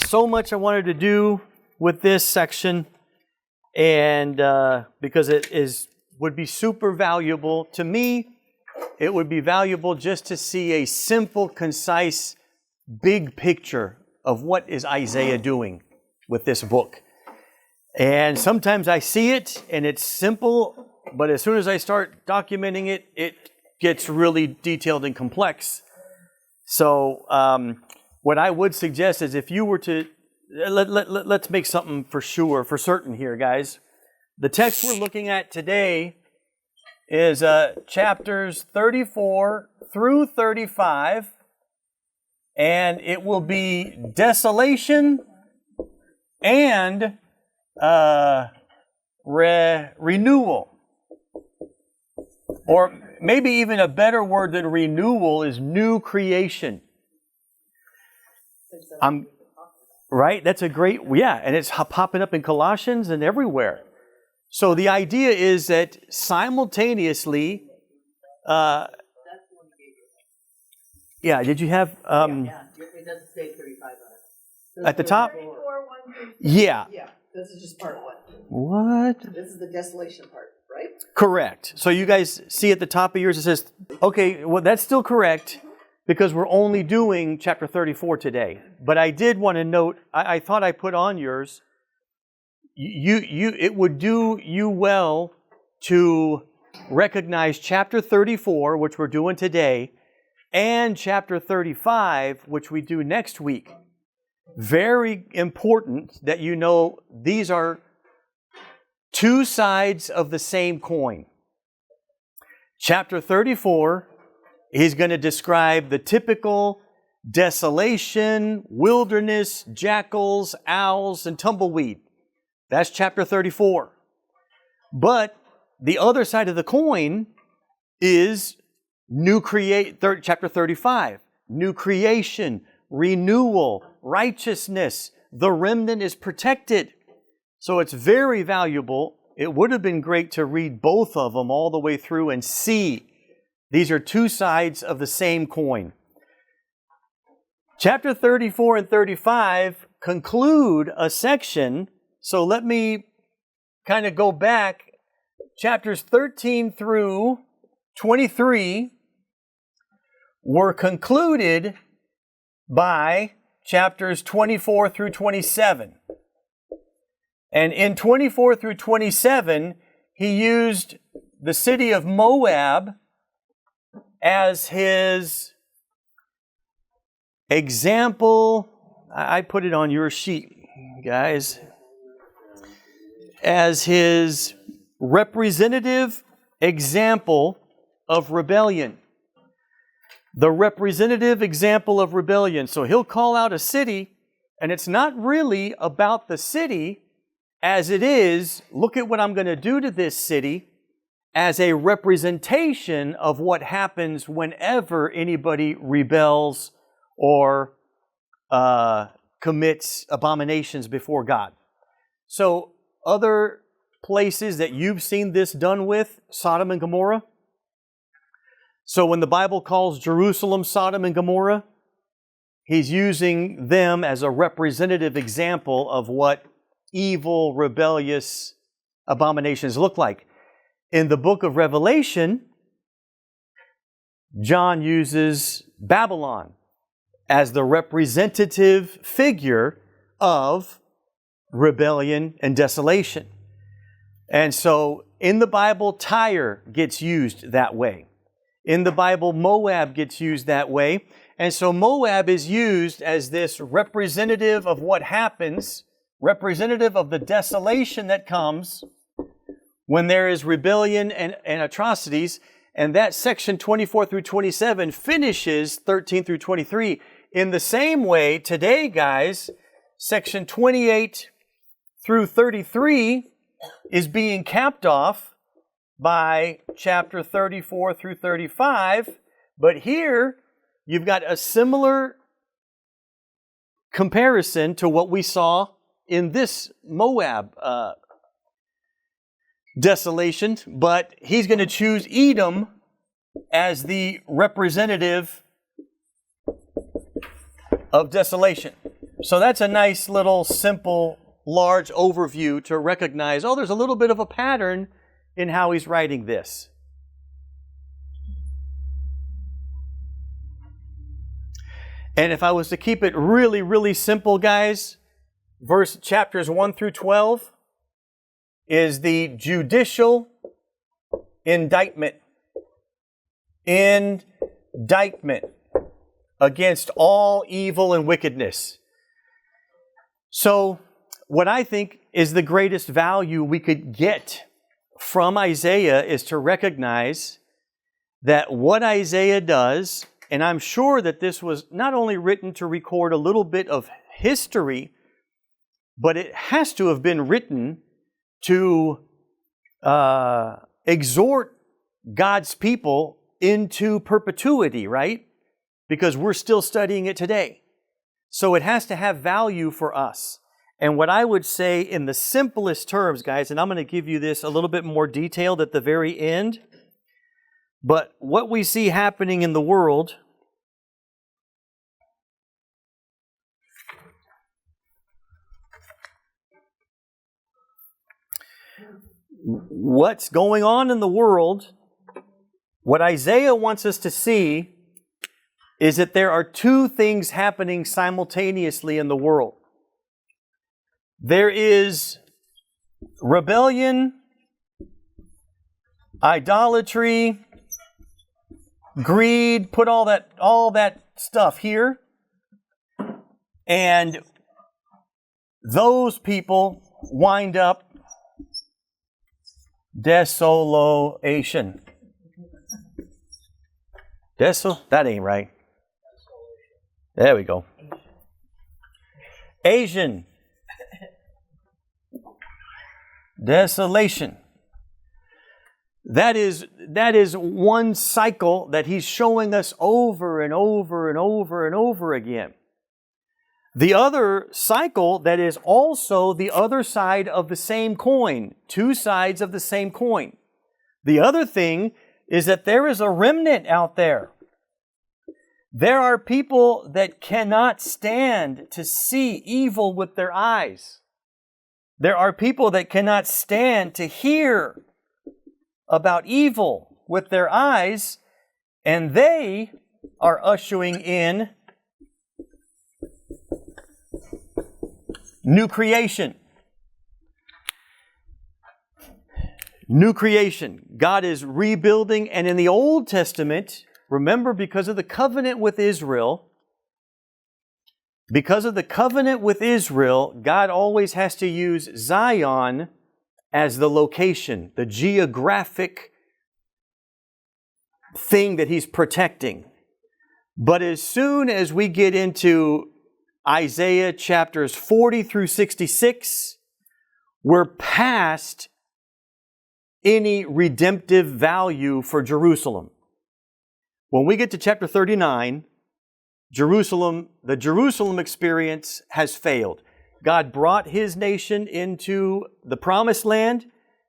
so much I wanted to do with this section, and because it would be super valuable to me. It would be valuable just to see a simple, concise, big picture of what is Isaiah doing with this book. And sometimes I see it and it's simple, but as soon as I start documenting it, it gets really detailed and complex. So what I would suggest is if you were to, let's make something for certain here, guys. The text we're looking at today is chapters 34 through 35, and it will be desolation and renewal. Or maybe even a better word than renewal is new creation. Right? That's a great, and it's popping up in Colossians and everywhere. So the idea is that simultaneously, did you have, it doesn't say 35 on it. At the top? 34, 1 through 6. Yeah. Yeah, this is just part 1. What? This is the desolation part, right? Correct. So you guys see at the top of yours, it says, okay, well, that's still correct because we're only doing chapter 34 today. But I did want to note, I thought I put on yours, it would do you well to recognize chapter 34, which we're doing today, and chapter 35, which we do next week. Very important that you know these are two sides of the same coin. Chapter 34 is going to describe the typical desolation, wilderness, jackals, owls, and tumbleweed. That's chapter 34. But the other side of the coin is chapter 35. New creation, renewal, righteousness. The remnant is protected. So it's very valuable. It would have been great to read both of them all the way through and see. These are two sides of the same coin. Chapter 34 and 35 conclude a section. So let me kind of go back. Chapters 13 through 23 were concluded by chapters 24 through 27. And in 24 through 27, he used the city of Moab as his example. I put it on your sheet, guys. As his representative example of rebellion. The representative example of rebellion. So he'll call out a city, and it's not really about the city as it is, look at what I'm going to do to this city, as a representation of what happens whenever anybody rebels or commits abominations before God. So other places that you've seen this done with, Sodom and Gomorrah. So when the Bible calls Jerusalem Sodom and Gomorrah, he's using them as a representative example of what evil, rebellious abominations look like. In the book of Revelation, John uses Babylon as the representative figure of rebellion and desolation. And so in the Bible, Tyre gets used that way. In the Bible, Moab gets used that way. And so Moab is used as this representative of what happens, representative of the desolation that comes when there is rebellion and atrocities. And that section 24 through 27 finishes 13 through 23. In the same way, today, guys, section 28 through 33 is being capped off by chapter 34 through 35. But here, you've got a similar comparison to what we saw in this Moab desolation, but he's going to choose Edom as the representative of desolation. So that's a nice little simple, large overview to recognize, oh, there's a little bit of a pattern in how he's writing this. And if I was to keep it really, really simple, guys, chapters 1 through 12 is the judicial indictment. Indictment against all evil and wickedness. So, what I think is the greatest value we could get from Isaiah is to recognize that what Isaiah does, and I'm sure that this was not only written to record a little bit of history, but it has to have been written to exhort God's people into perpetuity, right? Because we're still studying it today. So it has to have value for us. And what I would say in the simplest terms, guys, and I'm going to give you this a little bit more detailed at the very end, but what we see happening in the world what's going on in the world, what Isaiah wants us to see is that there are two things happening simultaneously in the world. There is rebellion, idolatry, greed, put all that stuff here. And those people wind up desolation. That ain't right. There we go. Asian. Desolation. That is one cycle that he's showing us over and over and over and over again. The other cycle that is also the other side of the same coin, two sides of the same coin. The other thing is that there is a remnant out there. There are people that cannot stand to see evil with their eyes. There are people that cannot stand to hear about evil with their eyes, and they are ushering in new creation. New creation. God is rebuilding, and in the Old Testament, remember, because of the covenant with Israel, God always has to use Zion as the location, the geographic thing that He's protecting. But as soon as we get into Isaiah chapters 40 through 66, we're past any redemptive value for Jerusalem. When we get to chapter 39, the Jerusalem experience has failed. God brought His nation into the promised land.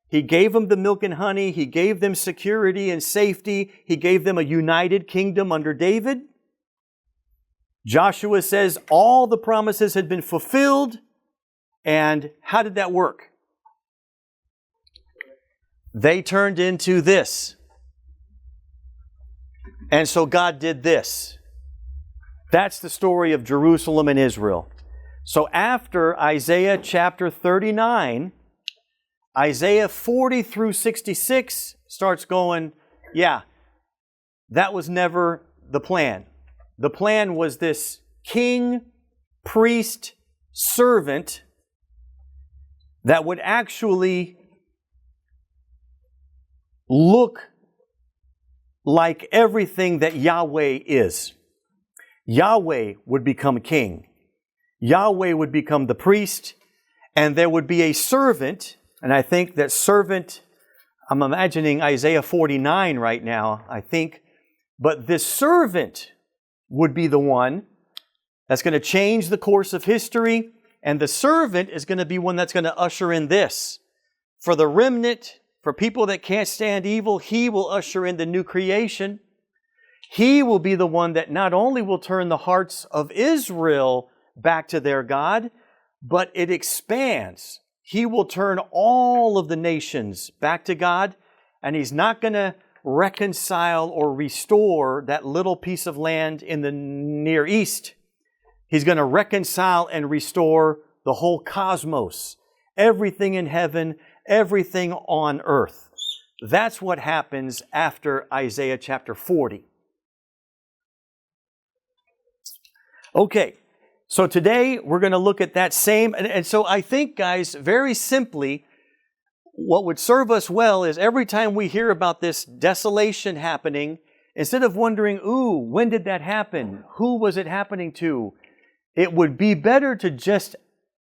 He gave them the milk and honey. He gave them security and safety. He gave them a united kingdom under David. Joshua says all the promises had been fulfilled. And how did that work? They turned into this. And so God did this. That's the story of Jerusalem and Israel. So after Isaiah chapter 39, Isaiah 40 through 66 starts going, yeah, that was never the plan. The plan was this king, priest, servant that would actually look like everything that Yahweh is. Yahweh would become king. Yahweh would become the priest, and there would be a servant, and I think that servant, I'm imagining Isaiah 49 right now, I think, but this servant would be the one that's going to change the course of history, and the servant is going to be one that's going to usher in this. For the remnant, for people that can't stand evil, He will usher in the new creation. He will be the one that not only will turn the hearts of Israel back to their God, but it expands. He will turn all of the nations back to God, and He's not going to reconcile or restore that little piece of land in the Near East. He's going to reconcile and restore the whole cosmos, everything in heaven, everything on earth. That's what happens after Isaiah chapter 40. Okay, so today we're going to look at that same, and so I think, guys, very simply, what would serve us well is every time we hear about this desolation happening, instead of wondering, ooh, when did that happen? Who was it happening to? It would be better to just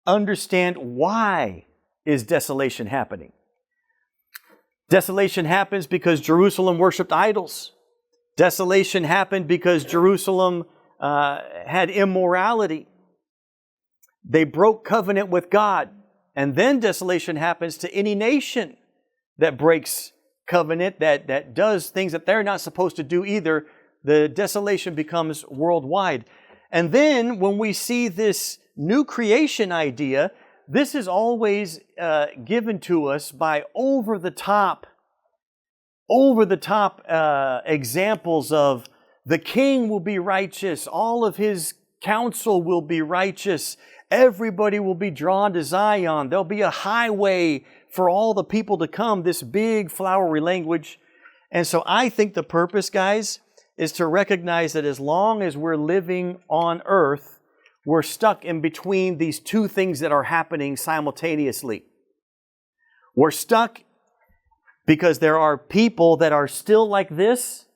understand why is desolation happening. Desolation happens because Jerusalem worshipped idols. Desolation happened because Jerusalem had immorality. They broke covenant with God. And then desolation happens to any nation that breaks covenant, that does things that they're not supposed to do either. The desolation becomes worldwide. And then when we see this new creation idea, this is always given to us by over-the-top examples of the king will be righteous, all of his counsel will be righteous, everybody will be drawn to Zion, there'll be a highway for all the people to come, this big flowery language. And so I think the purpose, guys, is to recognize that as long as we're living on earth, we're stuck in between these two things that are happening simultaneously. We're stuck because there are people that are still like this,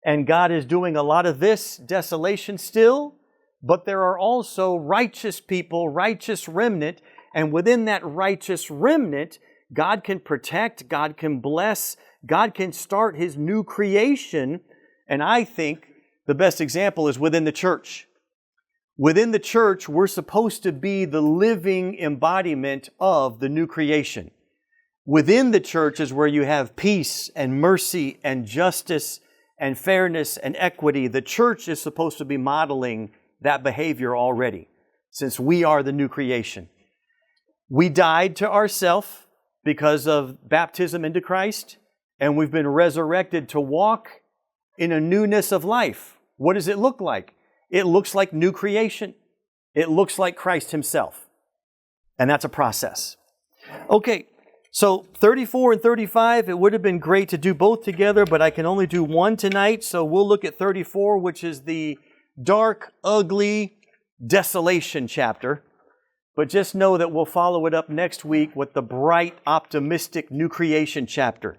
and God is doing a lot of this desolation still, but there are also righteous people, righteous remnant, and within that righteous remnant, God can protect, God can bless, God can start His new creation, and I think the best example is within the church. Within the church, we're supposed to be the living embodiment of the new creation. Within the church is where you have peace and mercy and justice and fairness and equity. The church is supposed to be modeling that behavior already, since we are the new creation. We died to ourselves because of baptism into Christ, and we've been resurrected to walk in a newness of life. What does it look like? It looks like new creation. It looks like Christ Himself. And that's a process. Okay, so 34 and 35, it would have been great to do both together, but I can only do one tonight. So we'll look at 34, which is the dark, ugly desolation chapter. But just know that we'll follow it up next week with the bright, optimistic new creation chapter.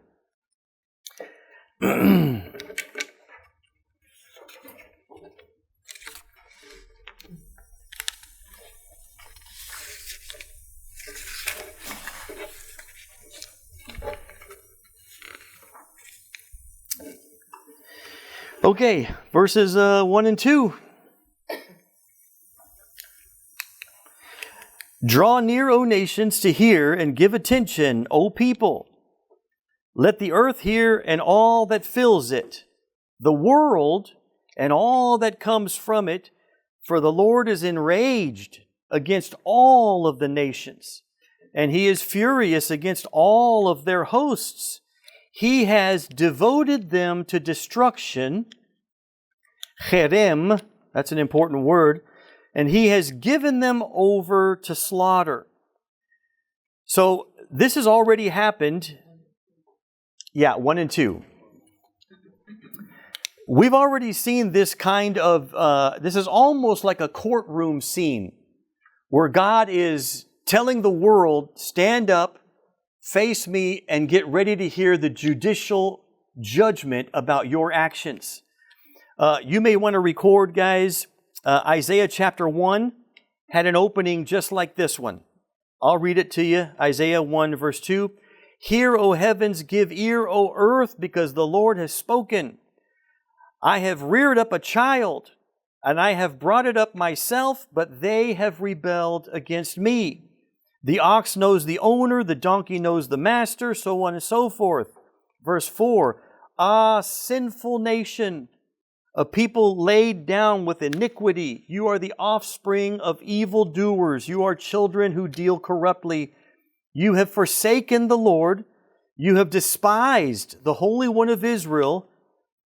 Okay, verses 1 and 2. Draw near, O nations, to hear, and give attention, O people. Let the earth hear and all that fills it, the world and all that comes from it, for the Lord is enraged against all of the nations, and He is furious against all of their hosts. He has devoted them to destruction, cherem, that's an important word, and He has given them over to slaughter. So this has already happened. Yeah, 1 and 2. We've already seen this kind of, this is almost like a courtroom scene where God is telling the world, stand up, face me, and get ready to hear the judicial judgment about your actions. You may want to record, guys, Isaiah chapter 1 had an opening just like this one. I'll read it to you. Isaiah 1 verse 2. Hear, O heavens, give ear, O earth, because the Lord has spoken. I have reared up a child, and I have brought it up myself, but they have rebelled against me. The ox knows the owner, the donkey knows the master, so on and so forth. Verse 4, Ah, sinful nation, a people laid down with iniquity. You are the offspring of evildoers. You are children who deal corruptly. You have forsaken the Lord. You have despised the Holy One of Israel.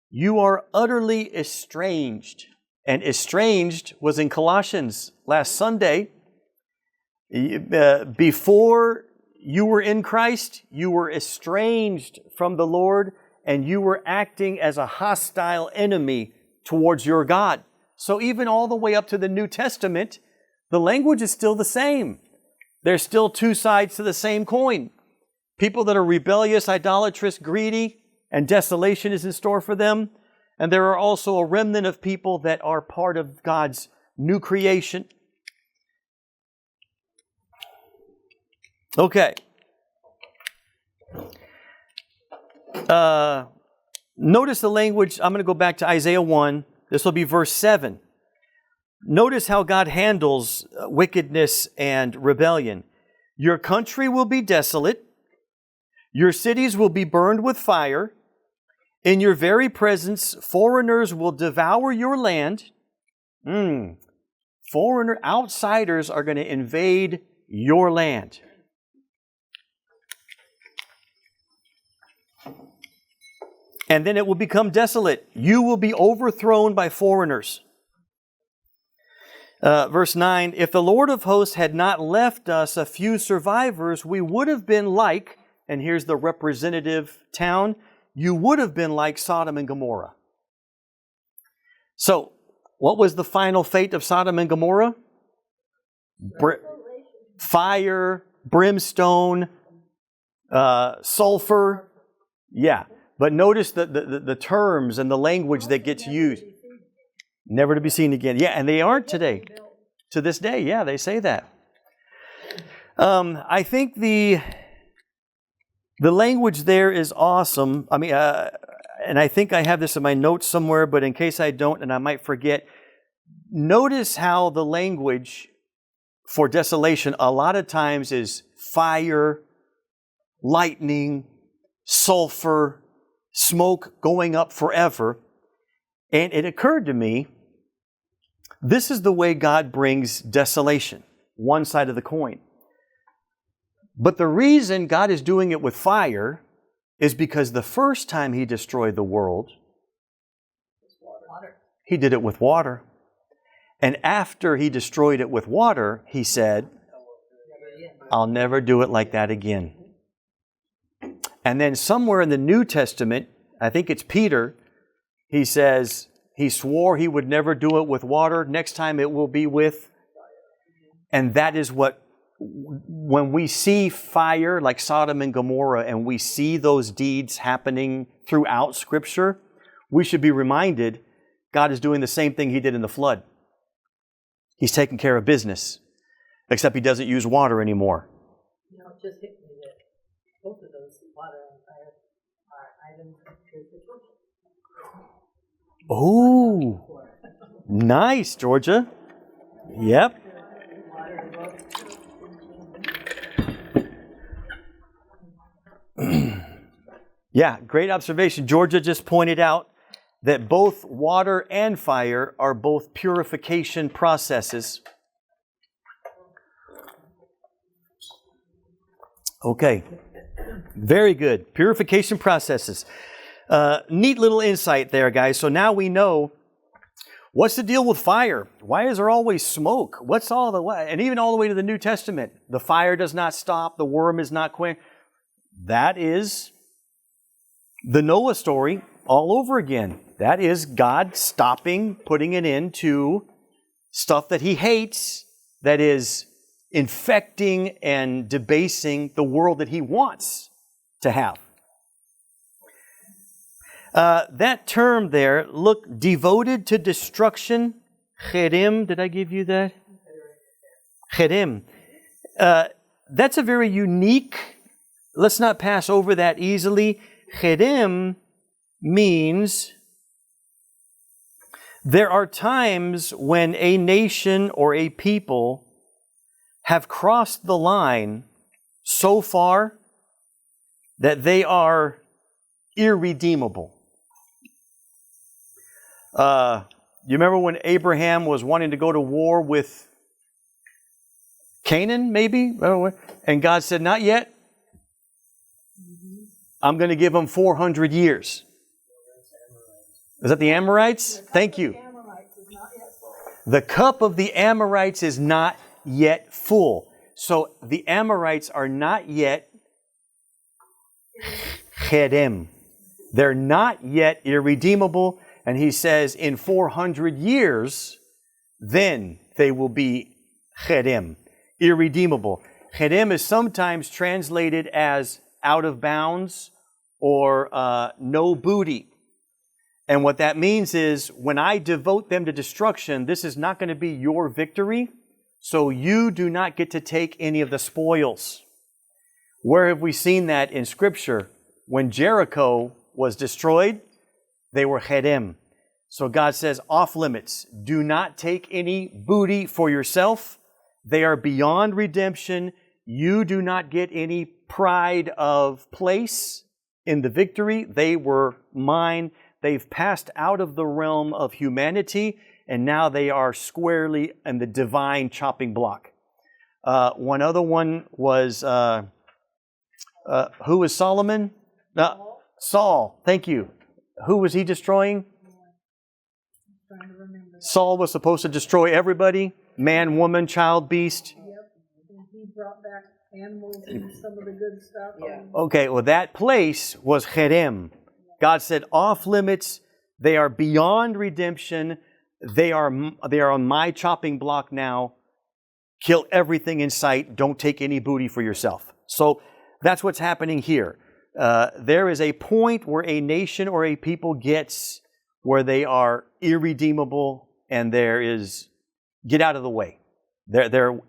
You are utterly estranged. And estranged was in Colossians last Sunday. Before you were in Christ, you were estranged from the Lord, and you were acting as a hostile enemy towards your God. So even all the way up to the New Testament, the language is still the same. There's still two sides to the same coin. People that are rebellious, idolatrous, greedy, and desolation is in store for them. And there are also a remnant of people that are part of God's new creation. Okay. Notice the language. I'm going to go back to Isaiah 1. This will be verse 7. Notice how God handles wickedness and rebellion. Your country will be desolate. Your cities will be burned with fire. In your very presence, foreigners will devour your land. Outsiders are going to invade your land. And then it will become desolate. You will be overthrown by foreigners. Verse 9, if the Lord of hosts had not left us a few survivors, we would have been like, and here's the representative town, you would have been like Sodom and Gomorrah. So, what was the final fate of Sodom and Gomorrah? Fire, brimstone, sulfur. Yeah. But notice the terms and the language that gets used. Never to be seen again. Yeah, and they aren't today. To this day, yeah, they say that. I think the language there is awesome. I mean, and I think I have this in my notes somewhere, but in case I don't and I might forget, notice how the language for desolation a lot of times is fire, lightning, sulfur, smoke going up forever. And it occurred to me, this is the way God brings desolation, one side of the coin. But the reason God is doing it with fire is because the first time He destroyed the world, He did it with water. And after He destroyed it with water, He said, I'll never do it like that again. And then somewhere in the New Testament, I think it's Peter, he says, he swore he would never do it with water. Next time it will be with. And that is what, when we see fire like Sodom and Gomorrah and we see those deeds happening throughout Scripture, we should be reminded God is doing the same thing He did in the flood. He's taking care of business, except He doesn't use water anymore. You know, it just hit me that both of those, water and fire, are items of purification. Oh, nice, Georgia. Yep. Yeah, great observation. Georgia just pointed out that both water and fire are both purification processes. Okay, very good. Purification processes. Neat little insight there, guys. So now we know what's the deal with fire. Why is there always smoke? What's all the way? And even all the way to the New Testament, the fire does not stop. The worm is not quenched. That is the Noah story all over again. That is God stopping, putting an end to stuff that He hates, that is infecting and debasing the world that He wants to have. That term there, look, devoted to destruction, cherim, did I give you that? Cherim. That's a very unique, let's not pass over that easily. Cherim means there are times when a nation or a people have crossed the line so far that they are irredeemable. You remember when Abraham was wanting to go to war with Canaan, maybe? And God said, not yet. I'm going to give him 400 years. Is that the Amorites? Thank you. The cup of the Amorites is not yet full. So the Amorites are not yet Edom. They're not yet irredeemable. And he says in 400 years, then they will be Edom, irredeemable. Edom is sometimes translated as out of bounds or no booty. And what that means is when I devote them to destruction, this is not going to be your victory. So you do not get to take any of the spoils. Where have we seen that in Scripture? When Jericho was destroyed, they were Edom. So God says, off limits. Do not take any booty for yourself. They are beyond redemption. You do not get any pride of place in the victory. They were mine. They've passed out of the realm of humanity, and now they are squarely in the divine chopping block. One other one was, who was Solomon? Saul, thank you. Who was he destroying? Saul was supposed to destroy everybody, man, woman, child, beast. Yep. And he brought back animals and some of the good stuff. Yeah. Okay, well that place was Edom. God said, off limits, they are beyond redemption. They are on my chopping block now. Kill everything in sight. Don't take any booty for yourself. So that's what's happening here. There is a point where a nation or a people gets where they are irredeemable, and there is, get out of the way. They're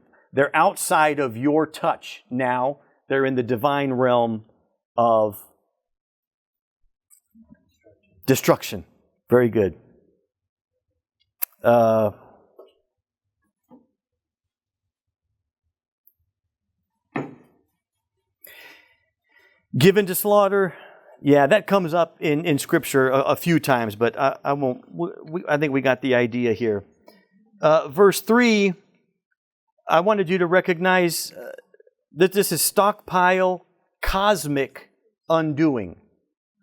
outside of your touch now. They're in the divine realm of destruction. Very good. Given to slaughter. Yeah, that comes up in Scripture a few times, but I won't. I think we got the idea here. Verse 3, I wanted you to recognize that this is stockpile, cosmic undoing.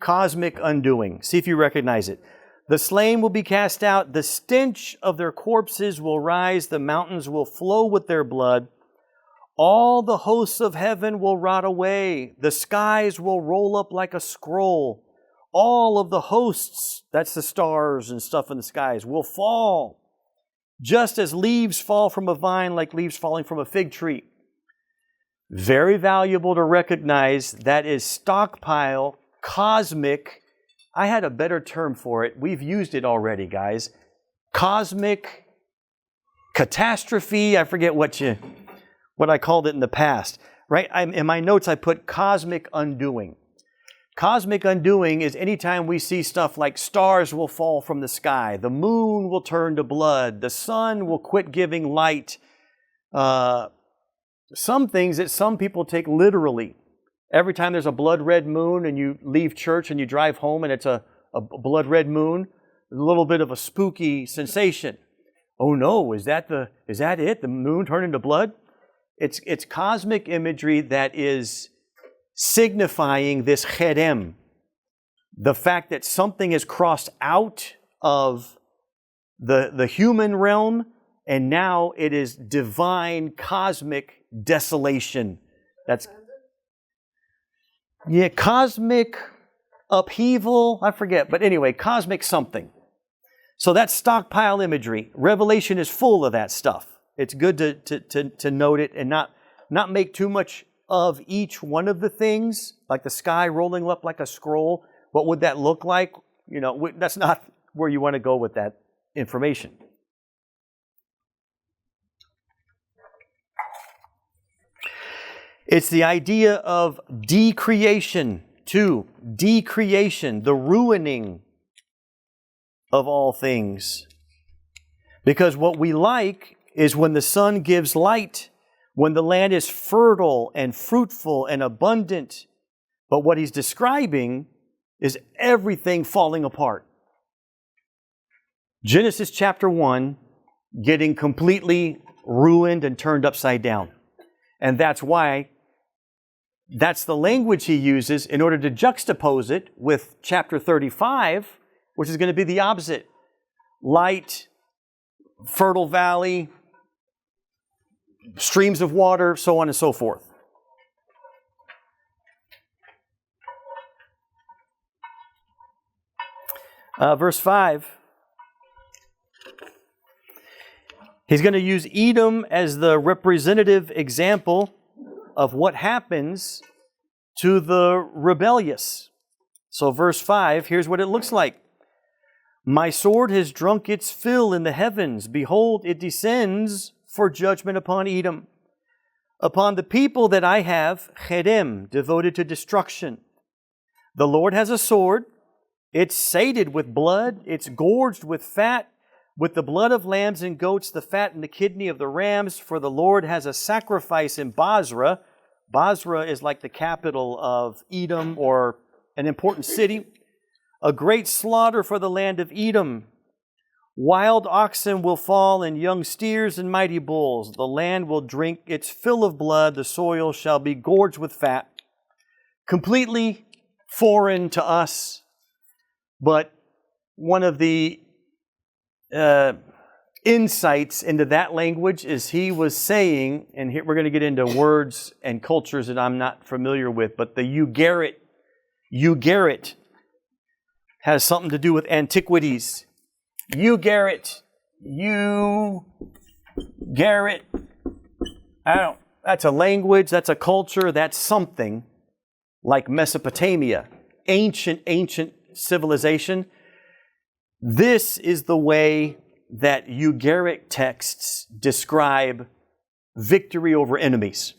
Cosmic undoing. See if you recognize it. The slain will be cast out. The stench of their corpses will rise. The mountains will flow with their blood. All the hosts of heaven will rot away. The skies will roll up like a scroll. All of the hosts, that's the stars and stuff in the skies, will fall. Just as leaves fall from a vine, like leaves falling from a fig tree. Very valuable to recognize. That is stockpile, cosmic. I had a better term for it. We've used it already, guys. Cosmic catastrophe. I forget what I called it in the past, right? In my notes, I put cosmic undoing. Cosmic undoing is anytime we see stuff like stars will fall from the sky, the moon will turn to blood, the sun will quit giving light. Some things that some people take literally. Every time there's a blood red moon and you leave church and you drive home and it's a blood red moon, a little bit of a spooky sensation. Oh no, is that it? The moon turned into blood? It's cosmic imagery that is signifying this Edom, the fact that something is crossed out of the human realm, and now it is divine cosmic desolation. Cosmic upheaval, I forget, but anyway, cosmic something. So that's stockpile imagery. Revelation is full of that stuff. It's good to note it and not make too much of each one of the things, like the sky rolling up like a scroll. What would that look like? That's not where you want to go with that information. It's the idea of decreation too. Decreation, the ruining of all things. Because what we like is when the sun gives light, when the land is fertile and fruitful and abundant. But what he's describing is everything falling apart. Genesis chapter 1 getting completely ruined and turned upside down. And that's why that's the language he uses in order to juxtapose it with chapter 35, which is going to be the opposite. Light, fertile valley, streams of water, so on and so forth. Verse 5. He's going to use Edom as the representative example of what happens to the rebellious. So verse 5, here's what it looks like. My sword has drunk its fill in the heavens. Behold, it descends for judgment upon Edom. Upon the people that I have, Edom, devoted to destruction. The Lord has a sword. It's sated with blood. It's gorged with fat. With the blood of lambs and goats, the fat and the kidney of the rams, for the Lord has a sacrifice in Bozrah. Bozrah is like the capital of Edom, or an important city. A great slaughter for the land of Edom. Wild oxen will fall, and young steers and mighty bulls. The land will drink its fill of blood. The soil shall be gorged with fat. Completely foreign to us, but one of the insights into that language is he was saying, and here we're going to get into words and cultures that I'm not familiar with, but the Ugarit has something to do with antiquities. Ugarit. That's a language, that's a culture, that's something like Mesopotamia, ancient civilization. This is the way that Ugaritic texts describe victory over enemies.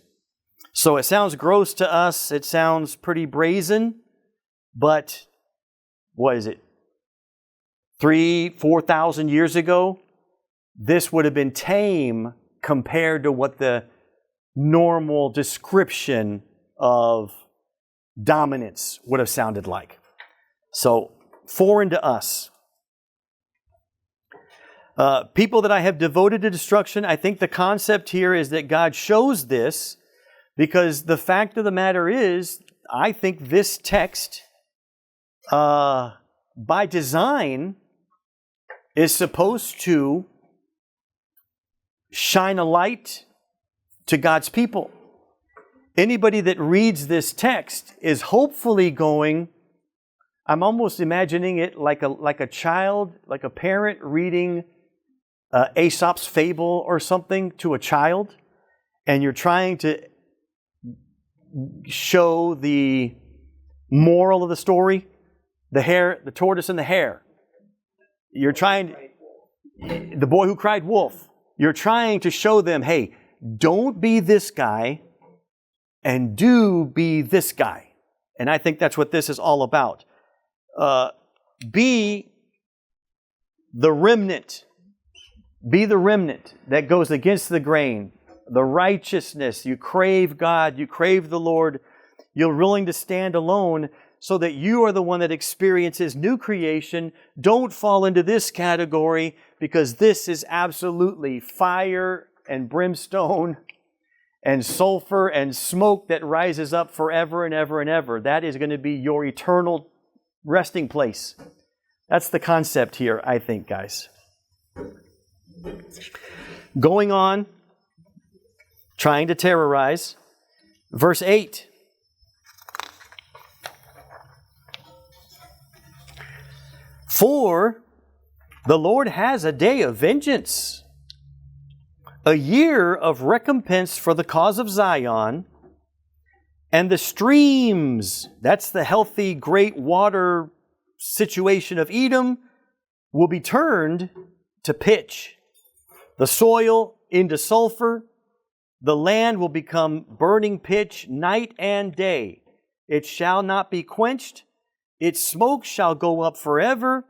So it sounds gross to us, it sounds pretty brazen, but what is it? 3,000-4,000 years ago, this would have been tame compared to what the normal description of dominance would have sounded like. So, foreign to us. People that I have devoted to destruction, I think the concept here is that God shows this because the fact of the matter is, I think this text, by design, is supposed to shine a light to God's people. Anybody that reads this text is hopefully going, I'm almost imagining it like a child, like a parent reading Aesop's fable or something to a child, and you're trying to show the moral of the story, the tortoise and the hare. You're trying, the boy who cried wolf. You're trying to show them, hey, don't be this guy and do be this guy. And I think that's what this is all about. Be the remnant. Be the remnant that goes against the grain. The righteousness. You crave God. You crave the Lord. You're willing to stand alone so that you are the one that experiences new creation. Don't fall into this category because this is absolutely fire and brimstone and sulfur and smoke that rises up forever and ever and ever. That is going to be your eternal resting place. That's the concept here, I think, guys. Going on, trying to terrorize. Verse 8. For the Lord has a day of vengeance, a year of recompense for the cause of Zion, and the streams, that's the healthy, great water situation of Edom, will be turned to pitch. The soil into sulfur. The land will become burning pitch night and day. It shall not be quenched. Its smoke shall go up forever.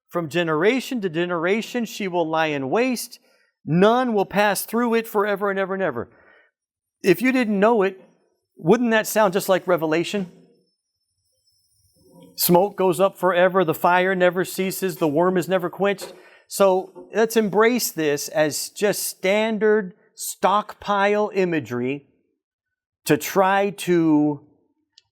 From generation to generation she will lie in waste. None will pass through it forever and ever and ever. If you didn't know it, wouldn't that sound just like Revelation? Smoke goes up forever. The fire never ceases. The worm is never quenched. So let's embrace this as just standard stockpile imagery to try to,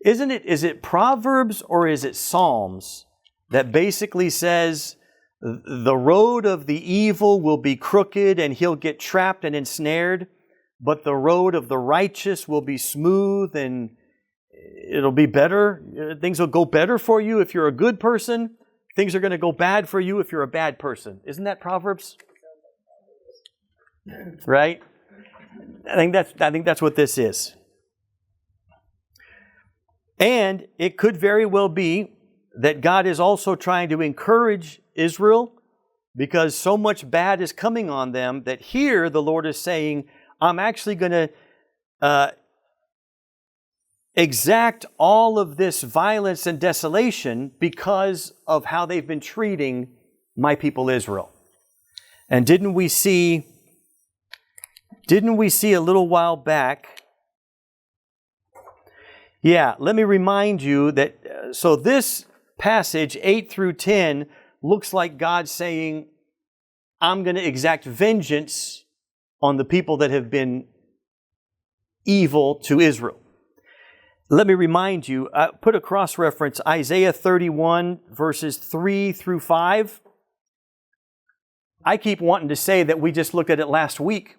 is it Proverbs or is it Psalms that basically says the road of the evil will be crooked and he'll get trapped and ensnared, but the road of the righteous will be smooth and it'll be better. Things will go better for you if you're a good person. Things are going to go bad for you if you're a bad person. Isn't that Proverbs? Right? I think that's what this is. And it could very well be that God is also trying to encourage Israel because so much bad is coming on them that here the Lord is saying, I'm actually going to exact all of this violence and desolation because of how they've been treating my people Israel. And didn't we see a little while back? Yeah, let me remind you that, so this passage 8 through 10 looks like God saying, I'm going to exact vengeance on the people that have been evil to Israel. Let me remind you, put a cross-reference, Isaiah 31 verses 3 through 5. I keep wanting to say that we just looked at it last week,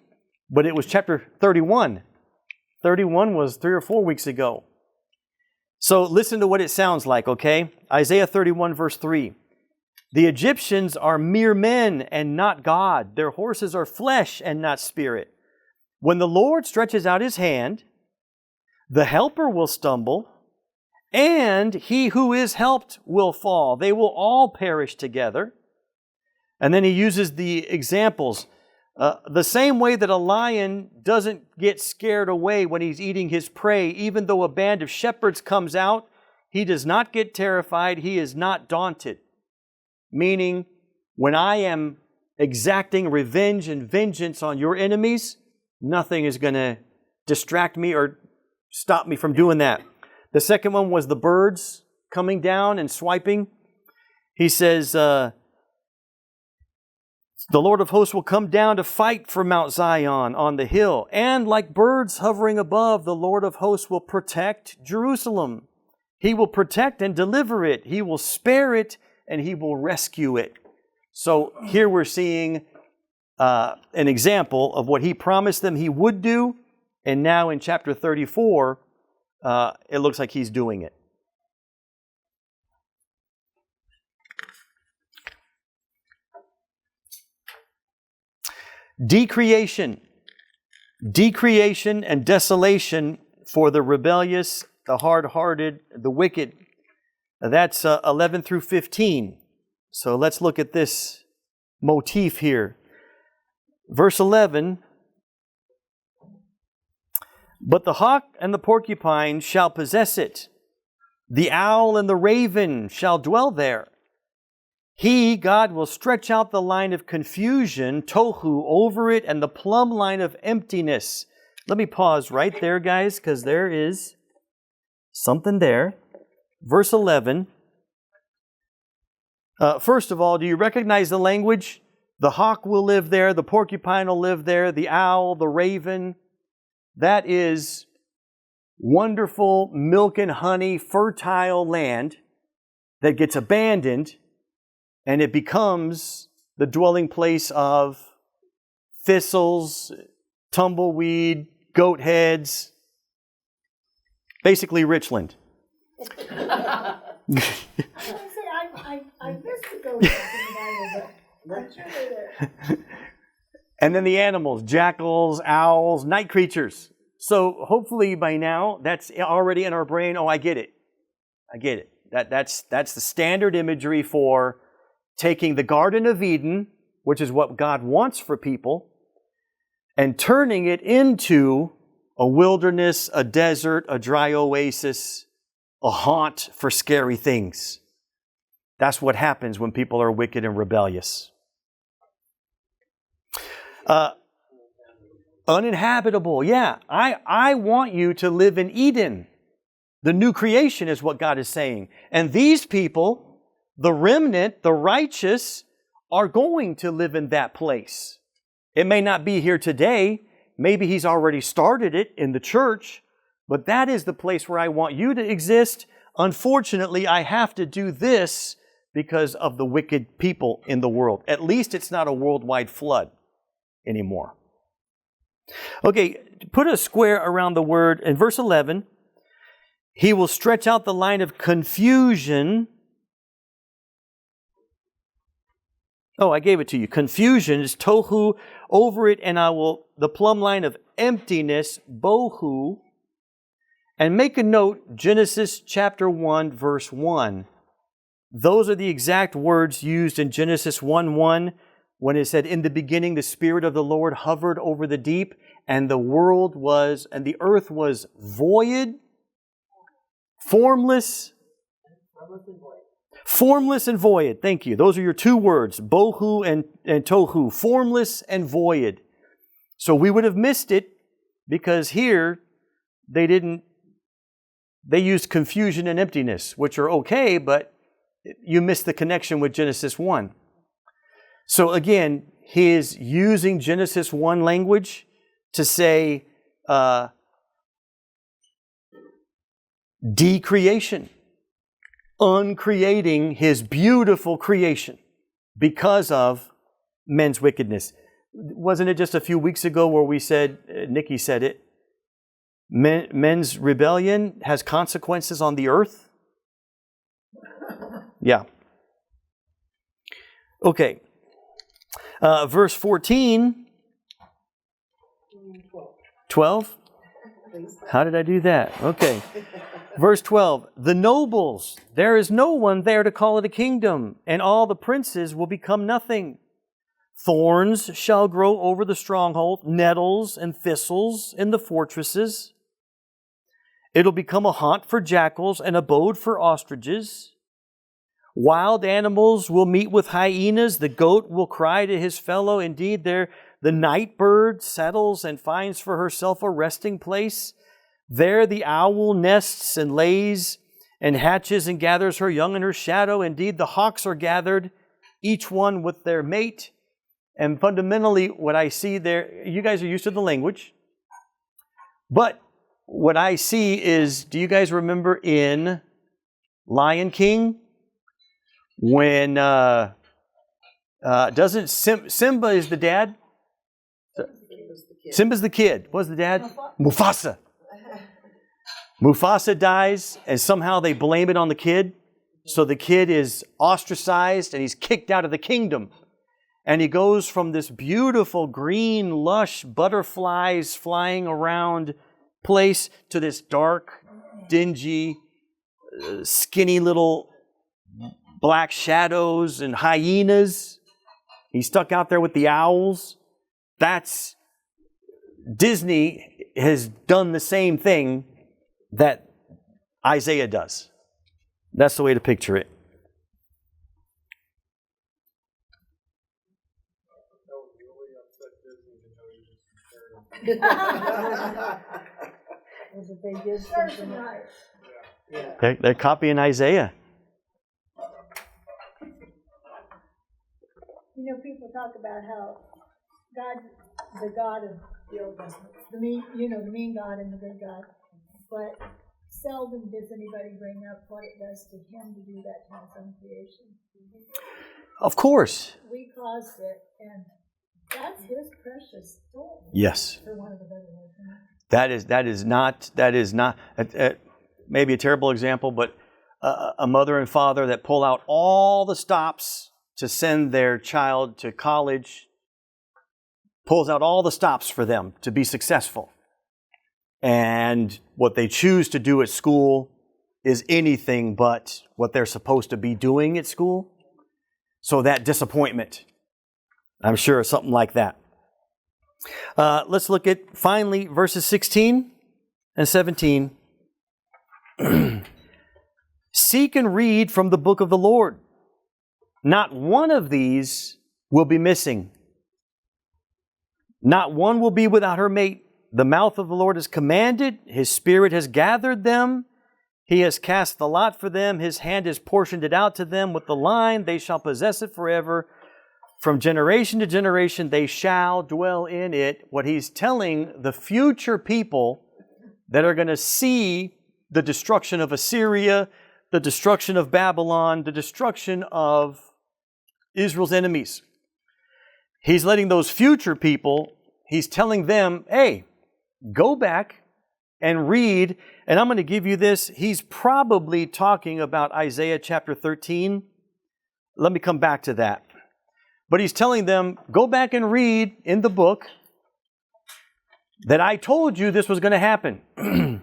but it was chapter 31. 31 was 3 or 4 weeks ago. So listen to what it sounds like, okay? Isaiah 31 verse 3. The Egyptians are mere men and not God. Their horses are flesh and not spirit. When the Lord stretches out his hand, the helper will stumble, and he who is helped will fall. They will all perish together. And then he uses the examples. The same way that a lion doesn't get scared away when he's eating his prey, even though a band of shepherds comes out, he does not get terrified. He is not daunted. Meaning, when I am exacting revenge and vengeance on your enemies, nothing is going to distract me or stop me from doing that. The second one was the birds coming down and swiping. He says, the Lord of hosts will come down to fight for Mount Zion on the hill. And like birds hovering above, the Lord of hosts will protect Jerusalem. He will protect and deliver it. He will spare it and he will rescue it. So here we're seeing an example of what he promised them he would do. And now in chapter 34, it looks like he's doing it. Decreation and desolation for the rebellious, the hard-hearted, the wicked. That's 11 through 15. So let's look at this motif here. Verse 11. But the hawk and the porcupine shall possess it. The owl and the raven shall dwell there. He, God, will stretch out the line of confusion, tohu, over it, and the plumb line of emptiness. Let me pause right there, guys, because there is something there. Verse 11. First of all, do you recognize the language? The hawk will live there, the porcupine will live there, the owl, the raven. That is wonderful milk and honey, fertile land that gets abandoned. And it becomes the dwelling place of thistles, tumbleweed, goat heads, basically Richland. I missed the goat heads in the Bible, but I'm sure they're there. And then the animals, jackals, owls, night creatures. So hopefully by now that's already in our brain. Oh, I get it. That's the standard imagery for taking the Garden of Eden, which is what God wants for people, and turning it into a wilderness, a desert, a dry oasis, a haunt for scary things. That's what happens when people are wicked and rebellious. Uninhabitable, yeah. I want you to live in Eden. The new creation is what God is saying. And these people, the remnant, the righteous, are going to live in that place. It may not be here today. Maybe He's already started it in the church, but that is the place where I want you to exist. Unfortunately, I have to do this because of the wicked people in the world. At least it's not a worldwide flood anymore. Okay, put a square around the word in verse 11. He will stretch out the line of confusion. Oh, I gave it to you. Confusion is tohu over it, and I will, the plumb line of emptiness, bohu. And make a note, Genesis chapter 1, verse 1. Those are the exact words used in Genesis 1:1 when it said, in the beginning the Spirit of the Lord hovered over the deep, and the earth was void, formless and void. Thank you. Those are your two words, bohu and tohu, formless and void. So we would have missed it because here they used confusion and emptiness, which are okay, but you missed the connection with Genesis 1. So again, he is using Genesis 1 language to say decreation, uncreating His beautiful creation because of men's wickedness. Wasn't it just a few weeks ago where we said, Nikki said it, men's rebellion has consequences on the earth? Yeah. Okay. Verse 14. 12? How did I do that? Okay. Verse 12. The nobles, there is no one there to call it a kingdom, and all the princes will become nothing. Thorns shall grow over the stronghold, nettles and thistles in the fortresses. It'll become a haunt for jackals, an abode for ostriches. Wild animals will meet with hyenas. The goat will cry to his fellow. Indeed, the night bird settles and finds for herself a resting place. There the owl nests and lays and hatches and gathers her young in her shadow. Indeed, the hawks are gathered, each one with their mate. And fundamentally, what I see there, you guys are used to the language. But what I see is, do you guys remember in Lion King? When doesn't Simba is the dad? Simba's the kid. What's the dad? Mufasa. Mufasa dies, and somehow they blame it on the kid. So the kid is ostracized, and he's kicked out of the kingdom. And he goes from this beautiful green, lush butterflies flying around place to this dark, dingy, skinny little black shadows and hyenas. He's stuck out there with the owls. Disney has done the same thing that Isaiah does. That's the way to picture it. They're copying Isaiah. You know, people talk about how God, the God of the Old Testament, the mean God and the good God, but seldom does anybody bring up what it does to Him to do that to His own creation. Of course. We caused it, and that's His precious soul. Yes. For one of the better words. That is not maybe a terrible example, but a mother and father that pull out all the stops to send their child to college, pulls out all the stops for them to be successful. And what they choose to do at school is anything but what they're supposed to be doing at school. So that disappointment, I'm sure, is something like that. Let's look at, finally, verses 16 and 17. Seek and read from the book of the Lord. Not one of these will be missing. Not one will be without her mate. The mouth of the Lord has commanded. His Spirit has gathered them. He has cast the lot for them. His hand has portioned it out to them with the line. They shall possess it forever. From generation to generation, they shall dwell in it. What he's telling the future people that are going to see the destruction of Assyria, the destruction of Babylon, the destruction of Israel's enemies. He's letting those future people, he's telling them, hey, go back and read. And I'm going to give you this. He's probably talking about Isaiah chapter 13. Let me come back to that. But he's telling them, go back and read in the book that I told you this was going to happen.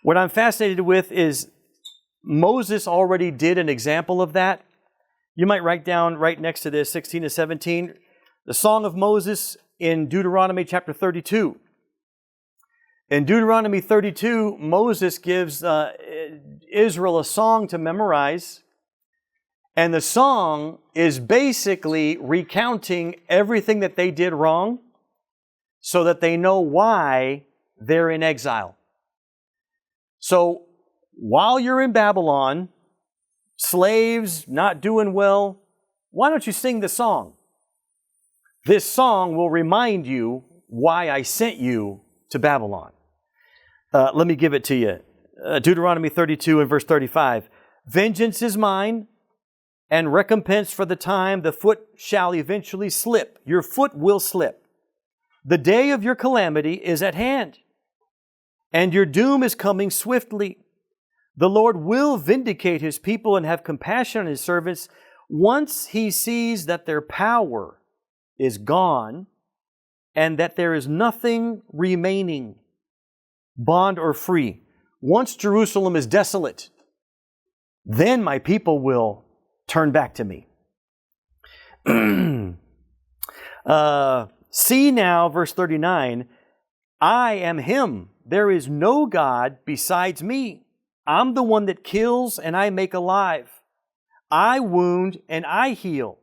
What I'm fascinated with is Moses already did an example of that. You might write down right next to this, 16 to 17, the Song of Moses in Deuteronomy chapter 32. In Deuteronomy 32, Moses gives Israel a song to memorize. And the song is basically recounting everything that they did wrong so that they know why they're in exile. So while you're in Babylon, slaves, not doing well, why don't you sing the song? This song will remind you why I sent you to Babylon. Let me give it to you. Deuteronomy 32 and verse 35. Vengeance is mine, and recompense for the time the foot shall eventually slip. Your foot will slip. The day of your calamity is at hand, and your doom is coming swiftly. The Lord will vindicate His people and have compassion on His servants once He sees that their power is gone and that there is nothing remaining, bond or free. Once Jerusalem is desolate, then my people will turn back to me. See now, verse 39, I am Him. There is no God besides me. I'm the one that kills and I make alive. I wound and I heal.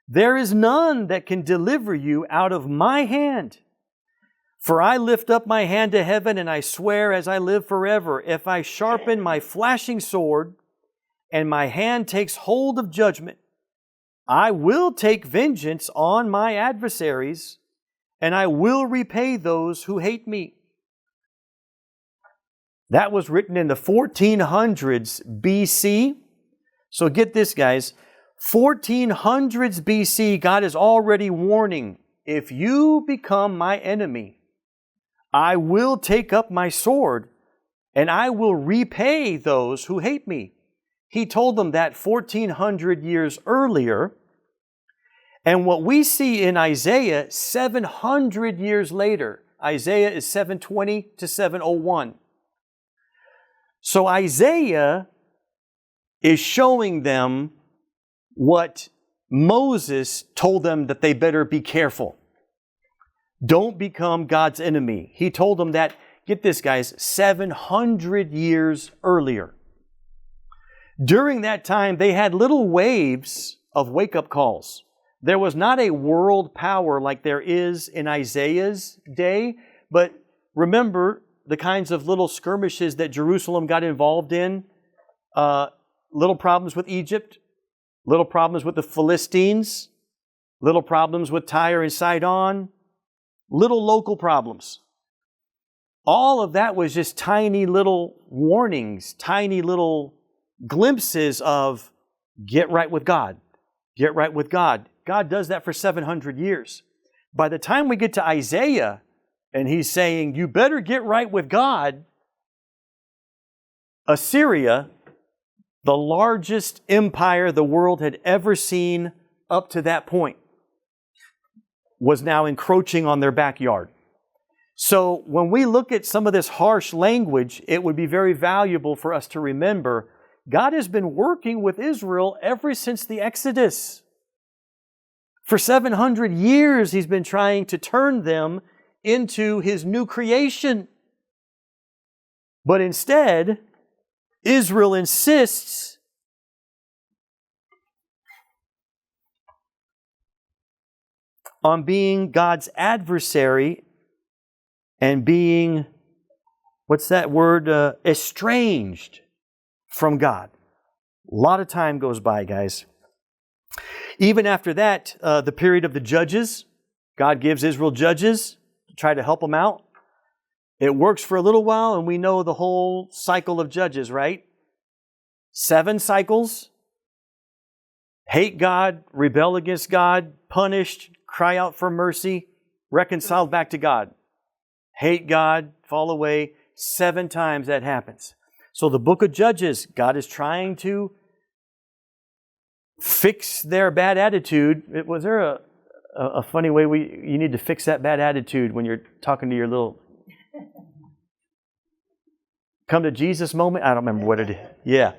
There is none that can deliver you out of my hand. For I lift up my hand to heaven and I swear as I live forever, if I sharpen my flashing sword and my hand takes hold of judgment, I will take vengeance on my adversaries, and I will repay those who hate me. That was written in the 1400s BC. So get this, guys. 1400s BC, God is already warning, if you become my enemy, I will take up my sword, and I will repay those who hate me. He told them that 1400 years earlier. And what we see in Isaiah 700 years later, Isaiah is 720 to 701. So Isaiah is showing them what Moses told them that they better be careful. Don't become God's enemy. He told them that, get this guys, 700 years earlier. During that time, they had little waves of wake-up calls. There was not a world power like there is in Isaiah's day, but remember the kinds of little skirmishes that Jerusalem got involved in. Little problems with Egypt, little problems with the Philistines, little problems with Tyre and Sidon, little local problems. All of that was just tiny little warnings, tiny little glimpses of get right with God, get right with God. God does that for 700 years. By the time we get to Isaiah, and he's saying, you better get right with God, Assyria, the largest empire the world had ever seen up to that point, was now encroaching on their backyard. So when we look at some of this harsh language, it would be very valuable for us to remember God has been working with Israel ever since the Exodus. For 700 years, He's been trying to turn them into His new creation. But instead, Israel insists on being God's adversary and being, what's that word, estranged from God. A lot of time goes by, guys. Even after that, the period of the judges, God gives Israel judges to try to help them out. It works for a little while, and we know the whole cycle of judges, right? 7 cycles. Hate God, rebel against God, punished, cry out for mercy, reconciled back to God. Hate God, fall away. 7 times that happens. So the book of Judges, God is trying to fix their bad attitude. Was there a funny way you need to fix that bad attitude when you're talking to your little come to Jesus moment? I don't remember what it is. Yeah.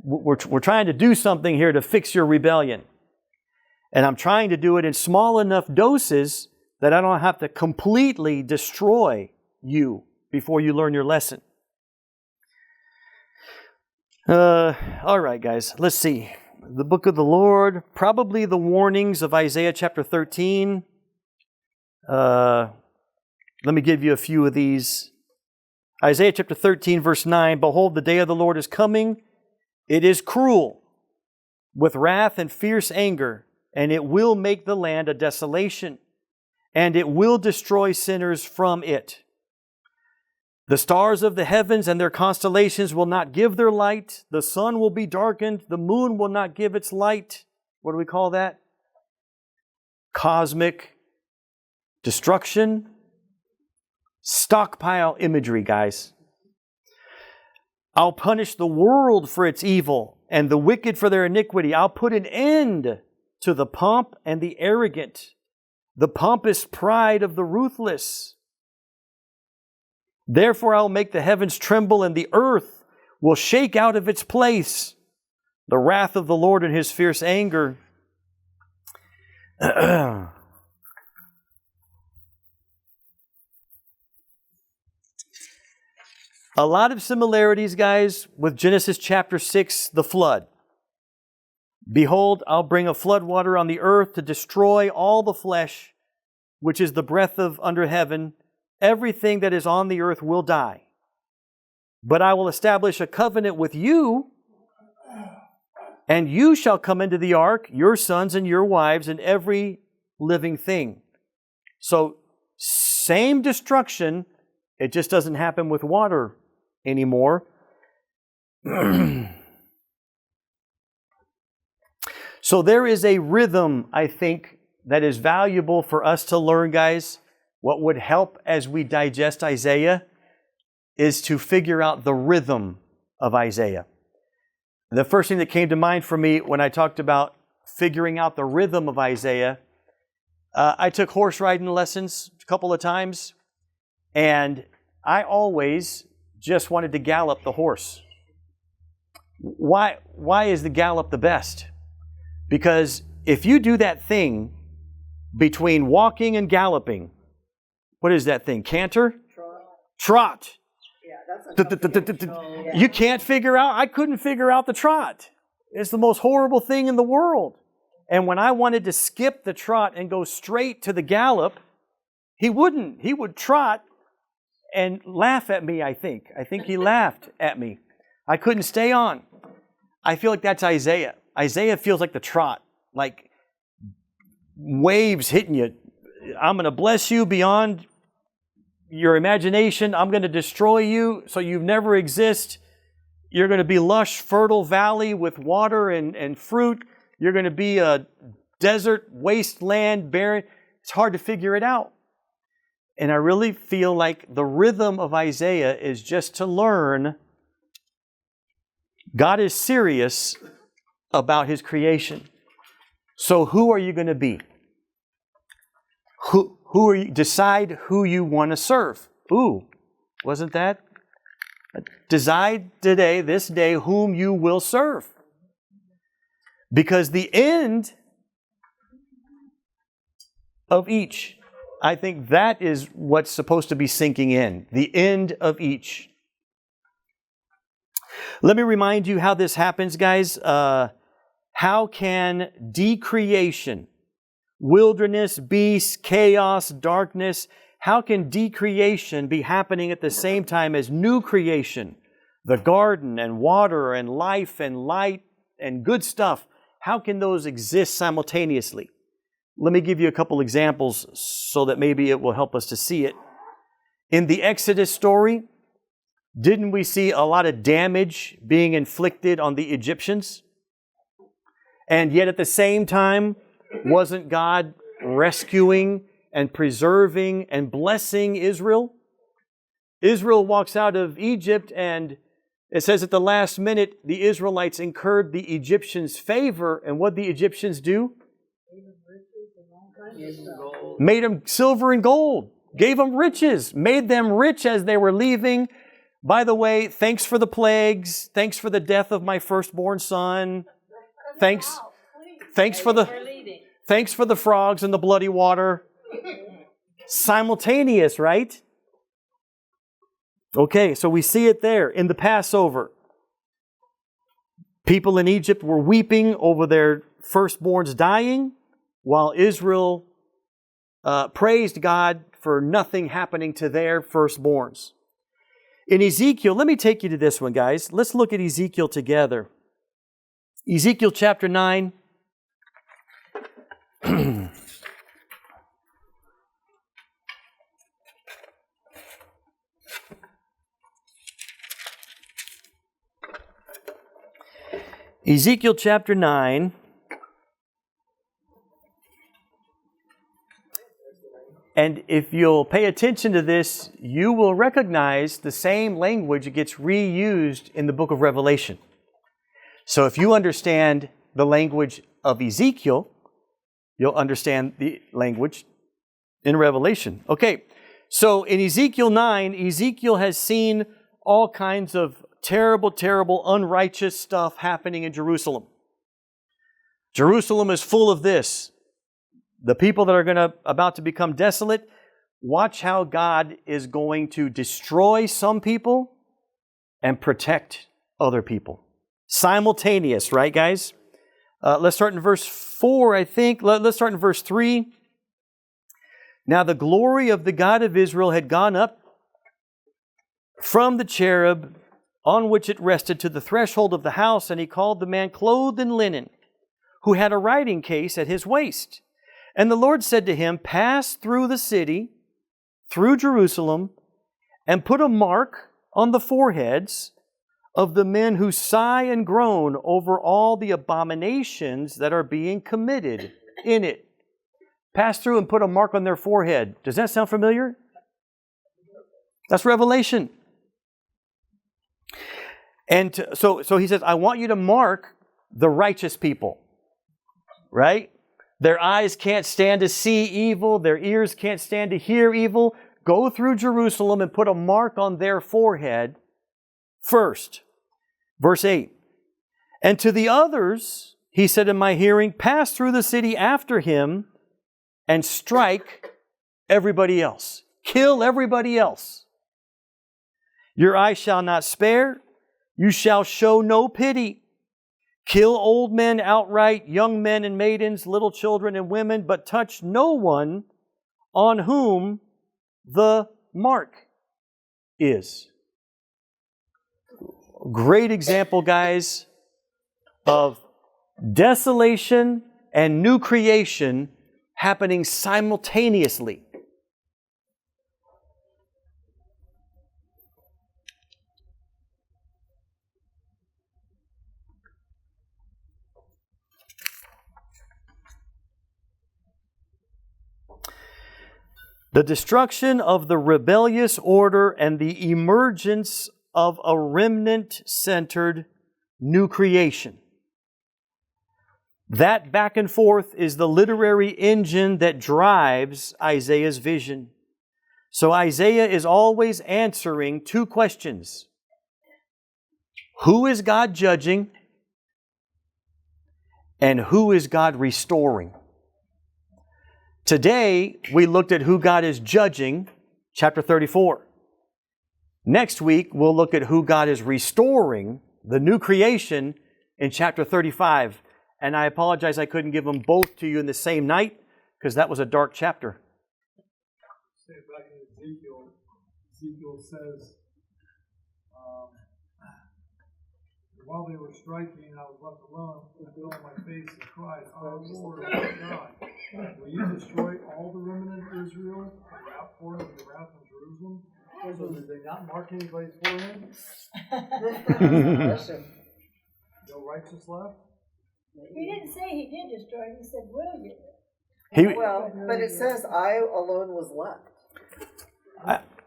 We're trying to do something here to fix your rebellion. And I'm trying to do it in small enough doses that I don't have to completely destroy you before you learn your lesson. All right, guys, let's see. The book of the Lord, probably the warnings of Isaiah chapter 13. Let me give you a few of these. Isaiah chapter 13, verse 9, "Behold, the day of the Lord is coming. It is cruel, with wrath and fierce anger, and it will make the land a desolation, and it will destroy sinners from it. The stars of the heavens and their constellations will not give their light. The sun will be darkened. The moon will not give its light." What do we call that? Cosmic destruction. Stockpile imagery, guys. "I'll punish the world for its evil and the wicked for their iniquity. I'll put an end to the pomp and the arrogant, the pompous pride of the ruthless. Therefore I'll make the heavens tremble and the earth will shake out of its place. The wrath of the Lord and His fierce anger." A lot of similarities, guys, with Genesis chapter 6, the flood. "Behold, I'll bring a flood water on the earth to destroy all the flesh, which is the breath of under heaven. Everything that is on the earth will die. But I will establish a covenant with you, and you shall come into the ark, your sons and your wives, and every living thing." So, same destruction, it just doesn't happen with water anymore. So there is a rhythm, I think, that is valuable for us to learn, guys. What would help as we digest Isaiah is to figure out the rhythm of Isaiah. The first thing that came to mind for me when I talked about figuring out the rhythm of Isaiah, I took horse riding lessons a couple of times, and I always just wanted to gallop the horse. Why is the gallop the best? Because if you do that thing between walking and galloping, what is that thing? Canter? Trot. Yeah, that's You can't figure out, I couldn't figure out the trot. It's the most horrible thing in the world. And when I wanted to skip the trot and go straight to the gallop, he wouldn't. He would trot and laugh at me, I think. I think he laughed at me. I couldn't stay on. I feel like that's Isaiah. Isaiah feels like the trot, like waves hitting you. I'm going to bless you beyond your imagination. I'm going to destroy you so you never exist. You're going to be lush, fertile valley with water and fruit. You're going to be a desert, wasteland, barren. It's hard to figure it out. And I really feel like the rhythm of Isaiah is just to learn God is serious about His creation. So who are you going to be? Who are you? Decide who you want to serve. Ooh, wasn't that? Decide today, this day, whom you will serve. Because the end of each, I think that is what's supposed to be sinking in. The end of each. Let me remind you how this happens, guys. How can decreation, wilderness, beasts, chaos, darkness, how can decreation be happening at the same time as new creation? The garden and water and life and light and good stuff. How can those exist simultaneously? Let me give you a couple examples so that maybe it will help us to see it. In the Exodus story, didn't we see a lot of damage being inflicted on the Egyptians? And yet at the same time, wasn't God rescuing and preserving and blessing Israel? Israel walks out of Egypt, and it says at the last minute, the Israelites incurred the Egyptians' favor. And what did the Egyptians do? Made them silver and gold. Gave them riches. Made them rich as they were leaving. By the way, thanks for the plagues. Thanks for the death of my firstborn son. Thanks for the frogs and the bloody water. Simultaneous, right? Okay, so we see it there in the Passover. People in Egypt were weeping over their firstborns dying, while Israel praised God for nothing happening to their firstborns. In Ezekiel, let me take you to this one, guys. Let's look at Ezekiel together. Ezekiel chapter 9. Ezekiel chapter 9. And if you'll pay attention to this, you will recognize the same language that gets reused in the book of Revelation. So if you understand the language of Ezekiel, you'll understand the language in Revelation. Okay, so in Ezekiel 9, Ezekiel has seen all kinds of terrible, unrighteous stuff happening in Jerusalem. Jerusalem is full of this. The people that are about to become desolate, watch how God is going to destroy some people and protect other people. Simultaneous, right, guys? Let's start in verse 4, I think. Let's start in verse 3. Now the glory of the God of Israel had gone up from the cherub on which it rested to the threshold of the house, and he called the man clothed in linen, who had a writing case at his waist. And the Lord said to him, pass through the city, through Jerusalem, and put a mark on the foreheads of the men who sigh and groan over all the abominations that are being committed in it. Pass through and put a mark on their forehead. Does that sound familiar? That's Revelation. And so he says, I want you to mark the righteous people, right? Their eyes can't stand to see evil. Their ears can't stand to hear evil. Go through Jerusalem and put a mark on their forehead first. Verse 8. And to the others, he said in my hearing, pass through the city after him and strike everybody else. Kill everybody else. Your eye shall not spare. You shall show no pity. Kill old men outright, young men and maidens, little children and women, but touch no one on whom the mark is. Great example, guys, of desolation and new creation happening simultaneously. The destruction of the rebellious order and the emergence of a remnant-centered new creation. That back and forth is the literary engine that drives Isaiah's vision. So Isaiah is always answering two questions. Who is God judging? And who is God restoring? Today, we looked at who God is judging, chapter 34. Next week, we'll look at who God is restoring, the new creation, in chapter 35. And I apologize I couldn't give them both to you in the same night, because that was a dark chapter. Say back in Ezekiel says, while while they were striking and I was left alone, I fell on my face and cried, Our Lord, our God, will you destroy all the remnant of Israel for the wrath of Jerusalem? So did they not mark anybody's forehead? No righteous left? He didn't say he did destroy it, he said, will you? Well, but it says, I alone was left.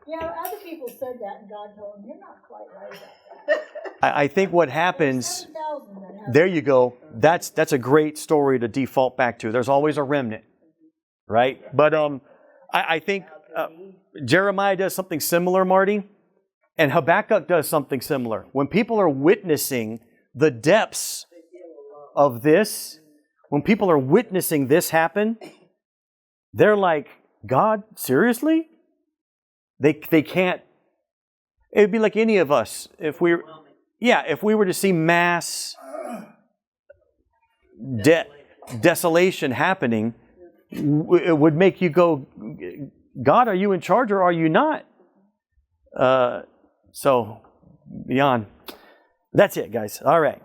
Yeah, other people said that, and God told them, you're not quite right about that. I think what happens, 7,000 that have there you go. That's a great story to default back to. There's always a remnant, right? But I think Jeremiah does something similar, Marty, and Habakkuk does something similar. When people are witnessing the depths of this, when people are witnessing this happen, they're like, God, seriously? They can't. It'd be like any of us if we were to see mass desolation happening, it would make you go, God, are you in charge or are you not? So beyond. That's it, guys. All right.